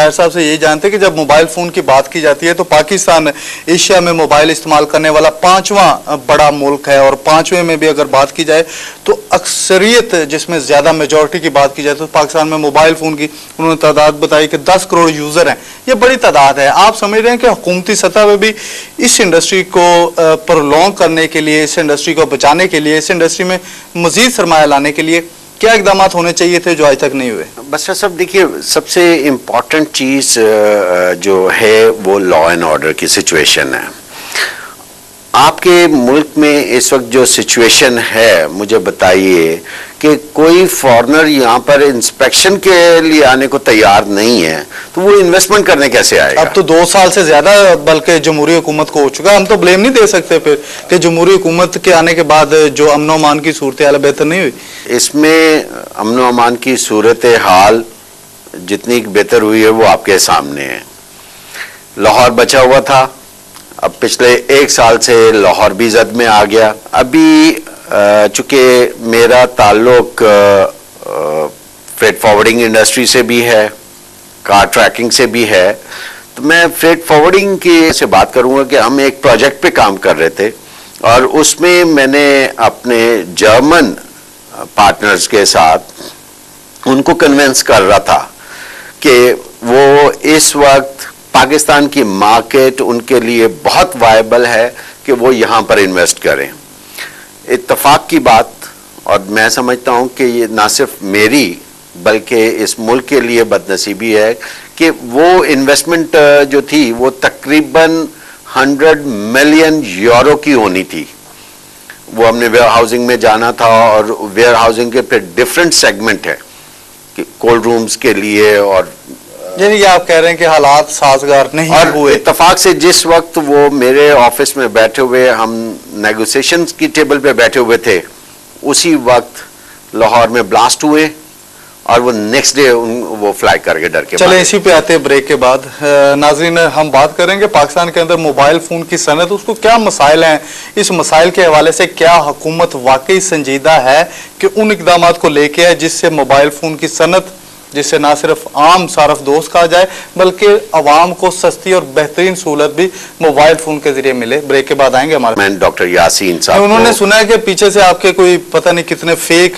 ताहिर साहब से यही जानते हैं कि जब मोबाइल फ़ोन की बात की जाती है तो पाकिस्तान एशिया में मोबाइल इस्तेमाल करने वाला 5वां बड़ा मुल्क है, और 5वें में भी अगर बात की जाए तो अक्सरियत जिसमें ज़्यादा मेजॉरिटी की बात की जाए तो पाकिस्तान में मोबाइल फ़ोन की उन्होंने तादाद बताई कि 10 करोड़ यूज़र हैं। ये बड़ी तादाद है। आप समझ रहे हैं कि हुकूमती सतह पर भी इस इंडस्ट्री को प्रोलॉन्ग करने के लिए, इस इंडस्ट्री को बचाने के लिए, इस इंडस्ट्री में मज़ीद सरमाया लाने के लिए क्या इकदाम होने चाहिए थे जो आज तक नहीं हुए? बसरा साहब, देखिए, सबसे इम्पॉर्टेंट चीज़ जो है वो लॉ एंड ऑर्डर की सिचुएशन है। आपके मुल्क में इस वक्त जो सिचुएशन है, मुझे बताइए कि कोई फॉरेनर यहाँ पर इंस्पेक्शन के लिए आने को तैयार नहीं है, तो वो इन्वेस्टमेंट करने कैसे आएगा? अब तो 2 साल से ज्यादा बल्कि जमहूरी हुकूमत को हो चुका। हम तो ब्लेम नहीं दे सकते फिर कि जमहूरी हुकूमत के आने के बाद जो अमन अमान की सूरत हाल बेहतर नहीं हुई। इसमें अमन अमान की सूरत हाल जितनी बेहतर हुई है वो आपके सामने है। लाहौर बचा हुआ था, अब पिछले 1 साल से लाहौर भी जद में आ गया। अभी चूंकि मेरा ताल्लुक फ्रेट फॉरवर्डिंग इंडस्ट्री से भी है, कार ट्रैकिंग से भी है, तो मैं फ्रेट फॉरवर्डिंग की से बात करूंगा कि हम एक प्रोजेक्ट पे काम कर रहे थे और उसमें मैंने अपने जर्मन पार्टनर्स के साथ उनको कन्विंस कर रहा था कि वो इस वक्त पाकिस्तान की मार्केट उनके लिए बहुत वायबल है कि वो यहाँ पर इन्वेस्ट करें। इत्तेफाक की बात, और मैं समझता हूँ कि ये ना सिर्फ मेरी बल्कि इस मुल्क के लिए बदनसीबी है कि वो इन्वेस्टमेंट जो थी वो तकरीबन 100 मिलियन यूरो की होनी थी। वो हमने वेयर हाउसिंग में जाना था और वेयर हाउसिंग के फिर डिफरेंट सेगमेंट है कि कोल्ड रूम्स के लिए, और यानी कि आप कह रहे हैं कि हालात साजगार नहीं हुए। इत्तेफाक से जिस वक्त वो मेरे ऑफिस में बैठे हुए, हम नेगोशिएशंस की टेबल पे बैठे हुए थे, उसी वक्त लाहौर में ब्लास्ट हुए और वो नेक्स्ट डे वो फ्लाई करके डर के। चले इसी पे आते हैं ब्रेक के बाद। नाज़रीन, हम बात करेंगे पाकिस्तान के अंदर मोबाइल फ़ोन की सनत, उसको क्या मसाइल हैं, इस मसाइल के हवाले से क्या हुकूमत वाकई संजीदा है कि उन इकदाम को लेके है जिससे मोबाइल फ़ोन की सनत, जिससे ना सिर्फ आम सारफ दोस्त कहा जाए बल्कि अवाम को सस्ती और बेहतरीन सहूलत भी मोबाइल फ़ोन के जरिए मिले। ब्रेक के बाद आएंगे हमारे। मैं डॉक्टर यासीन साहब, उन्होंने सुना है कि पीछे से आपके कोई पता नहीं कितने फेक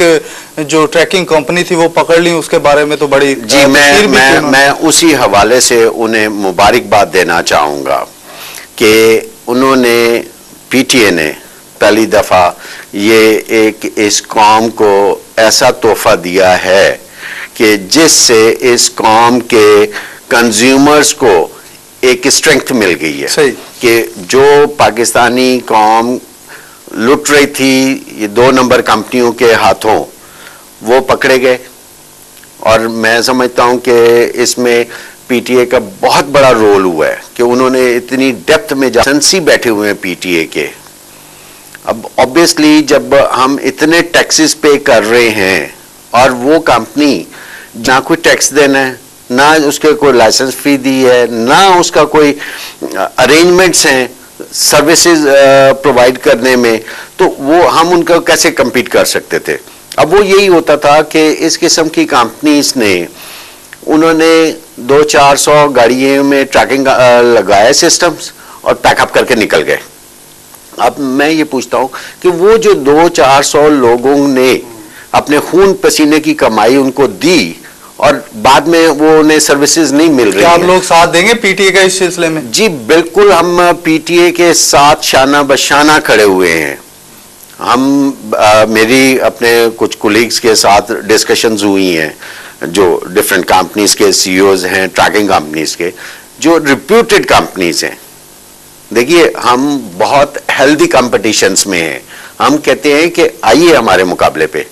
जो ट्रैकिंग कंपनी थी वो पकड़ ली, उसके बारे में तो बड़ी जी मैं उसी हवाले से उन्हें मुबारकबाद देना चाहूँगा कि उन्होंने, PTA ने पहली दफ़ा ये एक इस कौम को ऐसा तोहफा दिया है कि जिससे इस कौम के कंज्यूमर्स को एक स्ट्रेंथ मिल गई है। सही। कि जो पाकिस्तानी कौम लुट रही थी ये 2 नंबर कंपनियों के हाथों, वो पकड़े गए। और मैं समझता हूं कि इसमें PTA का बहुत बड़ा रोल हुआ है कि उन्होंने इतनी डेप्थ में एजेंसी बैठे हुए हैं PTA के। अब ऑब्वियसली जब हम इतने टैक्सेस पे कर रहे हैं और वो कंपनी ना कोई टैक्स देना है, ना उसके कोई लाइसेंस फी दी है, ना उसका कोई अरेंजमेंट्स हैं सर्विसेज प्रोवाइड करने में, तो वो हम उनका कैसे compete कर सकते थे? अब वो यही होता था कि इस किस्म की कंपनीज ने, उन्होंने 200-400 गाड़ियों में ट्रैकिंग लगाया सिस्टम्स और पैकअप करके निकल गए। अब मैं ये पूछता हूँ कि वो जो 200-400 लोगों ने अपने खून पसीने की कमाई उनको दी और बाद में वो उन्हें सर्विसेज नहीं मिल रही। क्या आप लोग साथ देंगे PTA का इस सिलसिले में? जी बिल्कुल, हम PTA के साथ शाना बशाना खड़े हुए हैं। हम मेरी अपने कुछ कोलीग्स के साथ डिस्कशंस हुई हैं जो डिफरेंट कंपनीज के CEOs हैं, ट्रैकिंग कंपनीज के, जो रिप्यूटेड कंपनीज हैं। देखिए, हम बहुत हेल्दी कंपटीशंस में हैं। हम कहते हैं कि आइए हमारे मुकाबले पे,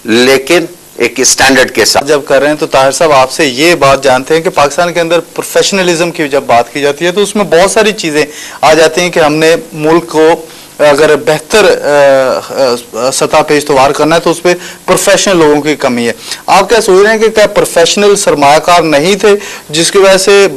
लेकिन एक स्टैंडर्ड के साथ। जब कर रहे हैं तो ताहिर साहब आपसे ये बात जानते हैं कि पाकिस्तान के अंदर प्रोफेशनलिज्म की जब बात की जाती है तो उसमें बहुत सारी चीज़ें आ जाती हैं कि हमने मुल्क को अगर बेहतर सतह पे इस्तवार करना है तो उस पर प्रोफेशनल लोगों की कमी है। आप क्या सोच रहे हैं कि क्या प्रोफेशनल सरमायाकार नहीं थे जिसकी वजह से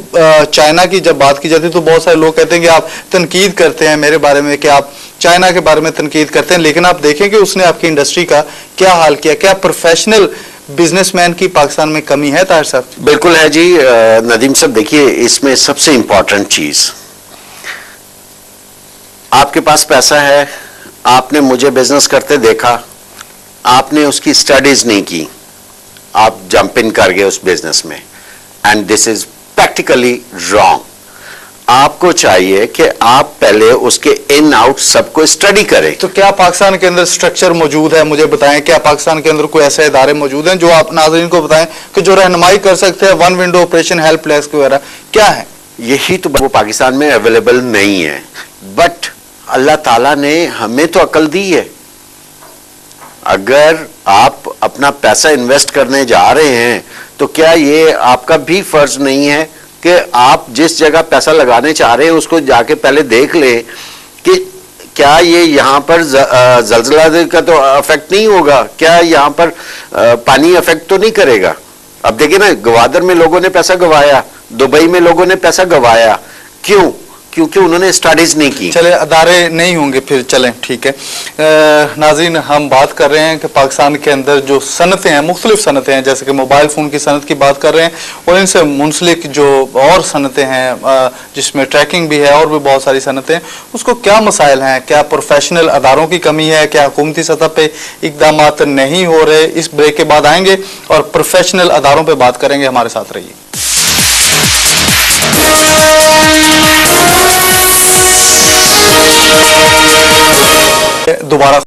चाइना की जब बात की जाती है तो बहुत सारे लोग कहते हैं कि आप तनकीद करते हैं मेरे बारे में, कि आप चाइना के बारे में तनकीद करते हैं, लेकिन आप देखें कि उसने आपकी इंडस्ट्री का क्या हाल किया। क्या प्रोफेशनल बिजनेसमैन की पाकिस्तान में कमी है ताहिर साहब? बिल्कुल है जी नदीम साहब। देखिए, इसमें सबसे इंपॉर्टेंट चीज, आपके पास पैसा है, आपने मुझे बिजनेस करते देखा, आपने उसकी स्टडीज नहीं की, आप जंप इन कर गए उस बिजनेस में, and this is practically wrong. आपको चाहिए कि आप पहले उसके इन आउट सबको स्टडी करें। तो क्या पाकिस्तान के अंदर स्ट्रक्चर मौजूद है? मुझे बताएं, क्या पाकिस्तान के अंदर कोई ऐसे इदारे मौजूद हैं जो आप नाज़रीन को बताएं कि जो रहनुमाई कर सकते हैं, one window operation, help desk वगैरह क्या है? यही तो वो पाकिस्तान में अवेलेबल नहीं है, बट अल्लाह ताला ने हमें तो अकल दी है। अगर आप अपना पैसा इन्वेस्ट करने जा रहे हैं तो क्या ये आपका भी फर्ज नहीं है कि आप जिस जगह पैसा लगाने चाह रहे हैं उसको जाके पहले देख लें कि क्या ये यहाँ पर जलजला का तो अफेक्ट नहीं होगा, क्या यहाँ पर पानी अफेक्ट तो नहीं करेगा। अब देखिए ना, गवादर में लोगों ने पैसा गवाया, दुबई में लोगों ने पैसा गवाया, क्यों? क्योंकि उन्होंने स्टडीज नहीं की। चले, अदारे नहीं होंगे फिर, चलें ठीक है। नाज़रीन, हम बात कर रहे हैं कि पाकिस्तान के अंदर जो सनतें हैं, मुख्तलिफ सनतें हैं, जैसे कि मोबाइल फ़ोन की सनत की बात कर रहे हैं, और इनसे मुंसलिक जो और सनतें हैं जिसमें ट्रैकिंग भी है और भी बहुत सारी सनतें, उसको क्या मसाइल हैं? क्या प्रोफेशनल अदारों की कमी है? क्या हुकूमती सतह पर इकदाम नहीं हो रहे? इस ब्रेक के बाद आएंगे और प्रोफेशनल अदारों पर बात करेंगे। हमारे साथ रहिए। दोबारा